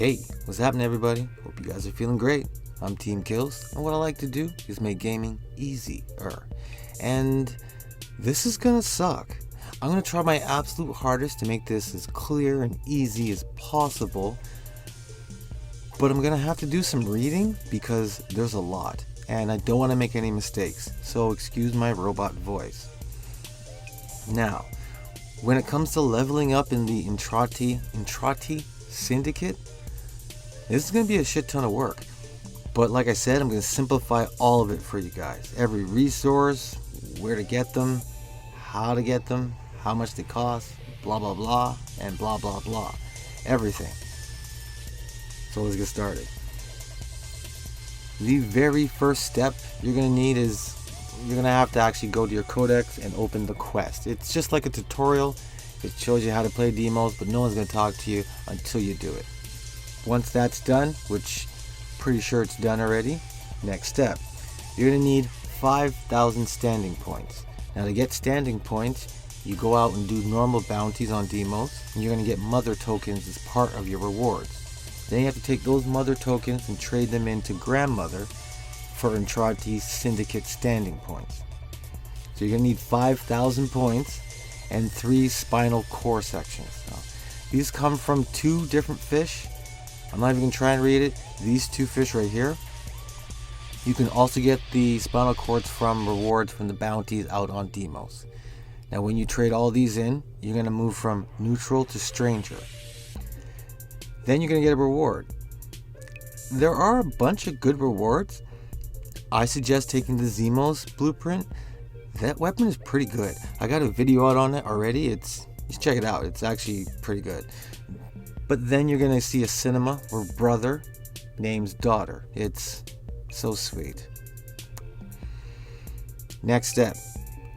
Hey, what's happening everybody? Hope you guys are feeling great. I'm Teamkillers, and what I like to do is make gaming easier. And this is gonna suck. I'm gonna try my absolute hardest to make this as clear and easy as possible, but I'm gonna have to do some reading because there's a lot, and I don't want to make any mistakes, so excuse my robot voice. Now, when it comes to leveling up in the Entrati Syndicate, this is going to be a shit ton of work. But like I said, I'm going to simplify all of it for you guys. Every resource, where to get them, how to get them, how much they cost, blah blah blah, and blah blah blah. Everything. So let's get started. The very first step you're going to need is you're going to have to actually go to your codex and open the quest. It's just like a tutorial. It shows you how to play Deimos, but no one's going to talk to you until you do it. Once that's done, which pretty sure it's done already, next step, you're going to need 5,000 standing points. Now to get standing points, you go out and do normal bounties on Deimos, and you're going to get mother tokens as part of your rewards. Then you have to take those mother tokens and trade them into grandmother for Entrati Syndicate standing points. So you're going to need 5,000 points and 3 spinal core sections. Now, these come from 2 different fish. I'm not even going to try and read it. These 2 fish right here. You can also get the spinal cords from rewards from the bounties out on Deimos. Now when you trade all these in, you're going to move from neutral to stranger. Then you're going to get a reward. There are a bunch of good rewards. I suggest taking the Deimos blueprint. That weapon is pretty good. I got a video out on it already. You should check it out. It's actually pretty good. But then you're gonna see a cinema where brother names daughter. It's so sweet. Next step,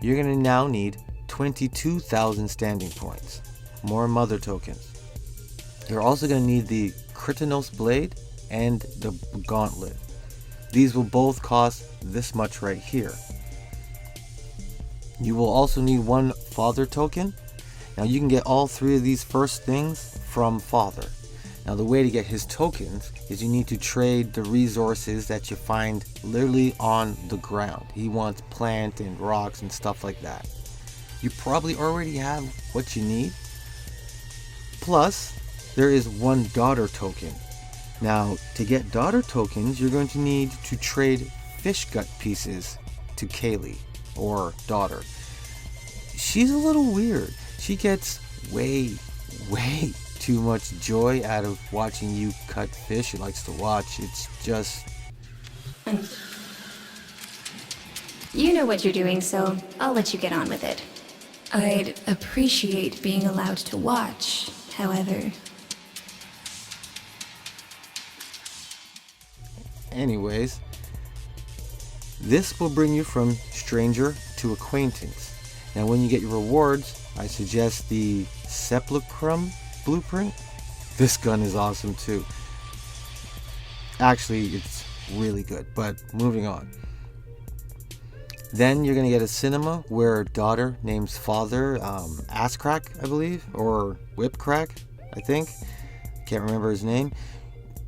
you're gonna now need 22,000 standing points. More mother tokens. You're also gonna need the Critinos blade and the gauntlet. These will both cost this much right here. You will also need 1 father token. Now you can get all 3 of these first things from father. Now the way to get his tokens is you need to trade the resources that you find literally on the ground. He wants plant and rocks and stuff like that. You probably already have what you need. Plus, there is 1 daughter token. Now, to get daughter tokens, you're going to need to trade fish gut pieces to Kaylee, or daughter. She's a little weird. She gets way too much joy out of watching you cut fish. She likes to watch. It's just... You know what you're doing, so I'll let you get on with it. I'd appreciate being allowed to watch, however. Anyways, this will bring you from stranger to acquaintance. Now when you get your rewards, I suggest the Sepulchrum blueprint. This gun is awesome too. Actually, it's really good, but moving on. Then you're going to get a cinema where daughter names father ass crack, I believe, or whip crack, I think. Can't remember his name.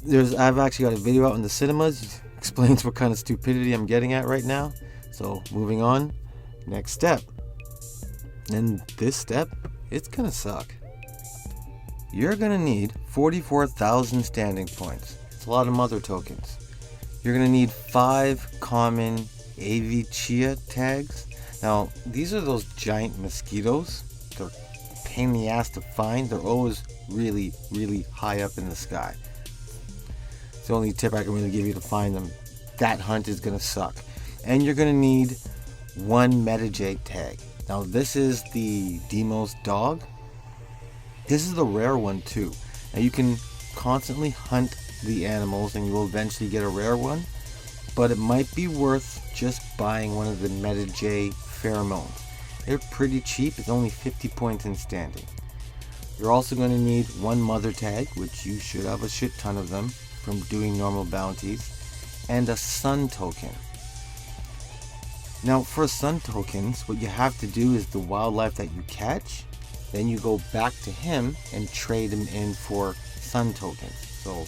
I've actually got a video out in the cinemas. It explains what kind of stupidity I'm getting at right now. So moving on, next step. And this step, it's gonna suck. You're gonna need 44,000 standing points. It's a lot of mother tokens. You're gonna need 5 common AV Chia tags. Now, these are those giant mosquitoes. They're a pain in the ass to find. They're always really high up in the sky. It's the only tip I can really give you to find them. That hunt is gonna suck. And you're gonna need 1 Metajade tag. Now this is the Deimos dog. This is the rare one too. Now you can constantly hunt the animals and you will eventually get a rare one, but it might be worth just buying one of the Metajade pheromones. They're pretty cheap. It's only 50 points in standing. You're also going to need 1 mother tag, which you should have a shit ton of them from doing normal bounties, and a sun token. Now for sun tokens, what you have to do is the wildlife that you catch, then you go back to him and trade him in for sun tokens. So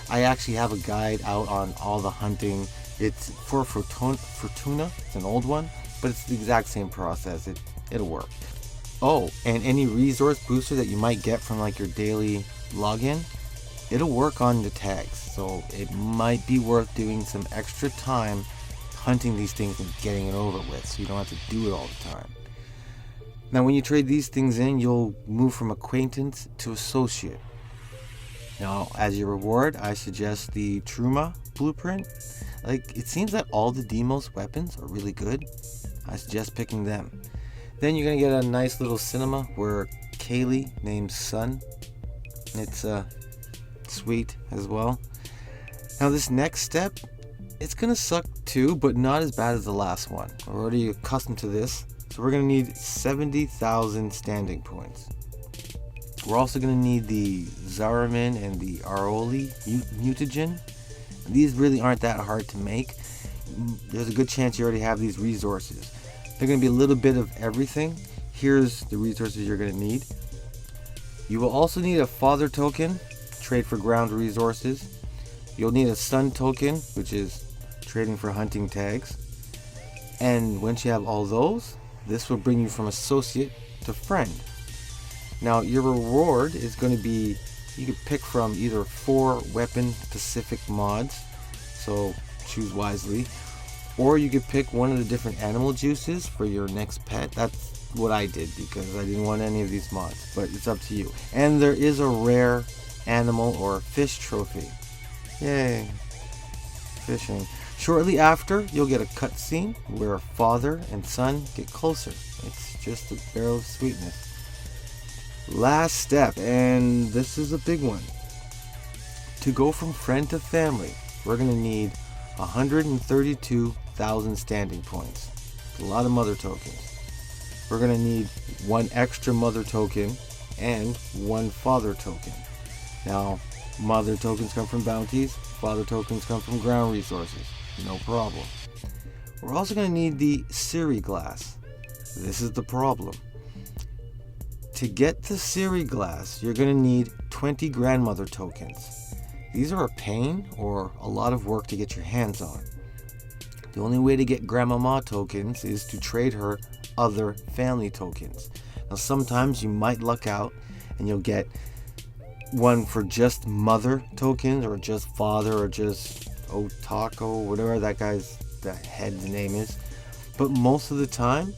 I actually have a guide out on all the hunting. It's for Fortuna. It's an old one, but it's the exact same process. It'll work. Oh, and any resource booster that you might get from like your daily login, it'll work on the tags. So it might be worth doing some extra time hunting these things and getting it over with, so you don't have to do it all the time. Now when you trade these things in, you'll move from acquaintance to associate. Now as your reward, I suggest the Truma blueprint. Like, it seems that all the Deimos weapons are really good. I suggest picking them. Then you're gonna get a nice little cinema where Kaylee named Sun. It's sweet as well. Now this next step, it's gonna suck too, but not as bad as the last one. We're already accustomed to this. So we're gonna need 70,000 standing points. We're also gonna need the Zaramin and the Aroli mutagen. These really aren't that hard to make. There's a good chance you already have these resources. They're gonna be a little bit of everything. Here's the resources you're gonna need. You will also need a father token, trade for ground resources. You'll need a son token, which is trading for hunting tags. And once you have all those, this will bring you from associate to friend. Now your reward is going to be, you can pick from either 4 weapon specific mods, so choose wisely, or you could pick one of the different animal juices for your next pet. That's what I did because I didn't want any of these mods, but it's up to you. And there is a rare animal or fish trophy. Yay, fishing. Shortly after, you'll get a cutscene where father and son get closer. It's just a barrel of sweetness. Last step, and this is a big one. To go from friend to family, we're going to need 132,000 standing points. A lot of mother tokens. We're going to need 1 extra mother token and 1 father token. Now, mother tokens come from bounties, father tokens come from ground resources. No problem. We're also going to need the Siri glass. This is the problem. To get the Siri glass, you're going to need 20 grandmother tokens. These are a pain or a lot of work to get your hands on. The only way to get grandmama tokens is to trade her other family tokens. Now sometimes you might luck out and you'll get one for just mother tokens or just father or just Otako, whatever that head's name is. But most of the time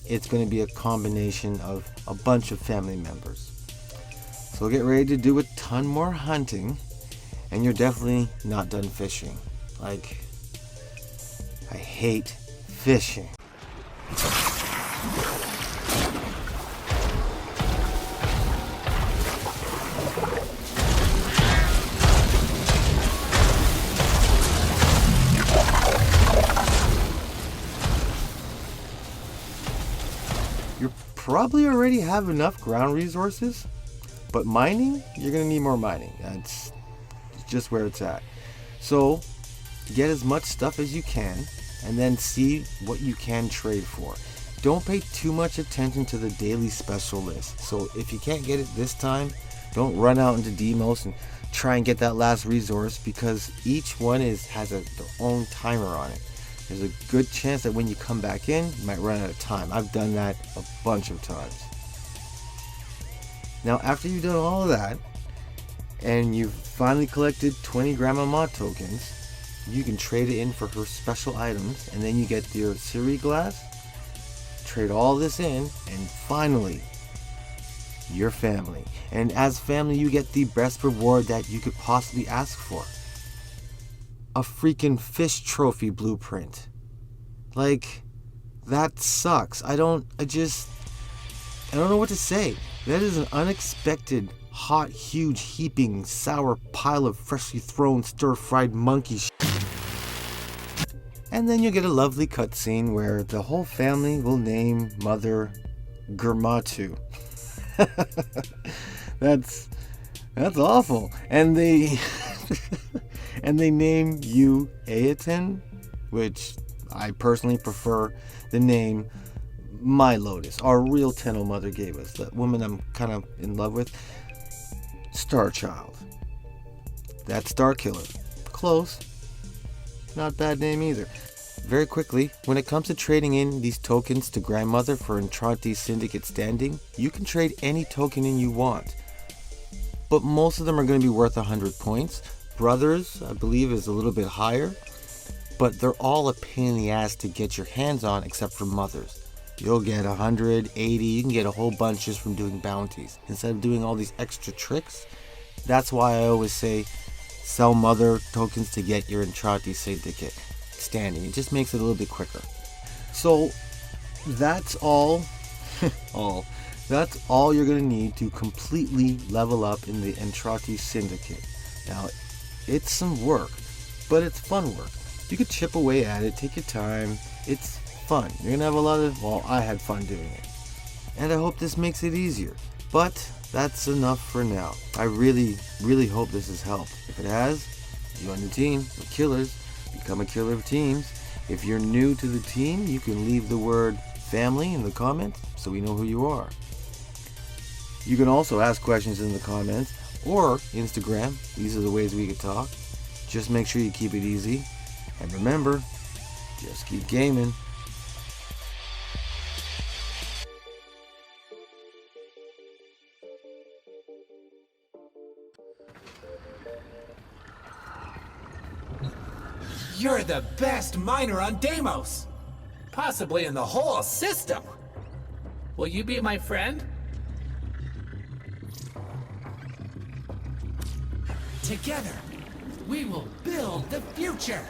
it's going to be a combination of a bunch of family members. So get ready to do a ton more hunting, and you're definitely not done fishing. Like, I hate fishing. You probably already have enough ground resources, but mining, you're going to need more mining. That's just where it's at. So get as much stuff as you can and then see what you can trade for. Don't pay too much attention to the daily special list. So if you can't get it this time, don't run out into Deimos and try and get that last resource, because each one has their own timer on it. There's a good chance that when you come back in, you might run out of time. I've done that a bunch of times. Now, after you've done all of that, and you've finally collected 20 Grandmama tokens, you can trade it in for her special items, and then you get your Siri glass, trade all this in, and finally, your family. And as family, you get the best reward that you could possibly ask for. A freaking fish trophy blueprint. Like, that sucks. I don't know what to say. That is an unexpected, hot, huge, heaping, sour pile of freshly thrown, stir-fried monkey shit. And then you'll get a lovely cutscene where the whole family will name Mother Gurmatu. That's awful. And they and they name you Aeton, which I personally prefer the name My Lotus, our real Tenno mother gave us, the woman I'm kind of in love with, Starchild. That's Starkiller. Close. Not bad name either. Very quickly, when it comes to trading in these tokens to Grandmother for Entrati Syndicate standing, you can trade any token in you want. But most of them are going to be worth 100 points. Brothers, I believe, is a little bit higher. But they're all a pain in the ass to get your hands on except for Mothers. You'll get 100, 80, you can get a whole bunch just from doing bounties. Instead of doing all these extra tricks, that's why I always say sell Mother tokens to get your Entrati Syndicate standing. It just makes it a little bit quicker. So that's all. That's all you're going to need to completely level up in the Entrati Syndicate. Now, it's some work, but it's fun work. You could chip away at it, take your time. It's fun. You're going to have a lot of, well, I had fun doing it. And I hope this makes it easier. But that's enough for now. I really, really hope this has helped. If it has, join the team of killers. Become a killer of teams. If you're new to the team, you can leave the word family in the comments so we know who you are. You can also ask questions in the comments or Instagram. These are the ways we can talk. Just make sure you keep it easy. And remember, just keep gaming. You're the best miner on Deimos! Possibly in the whole system! Will you be my friend? Together, we will build the future!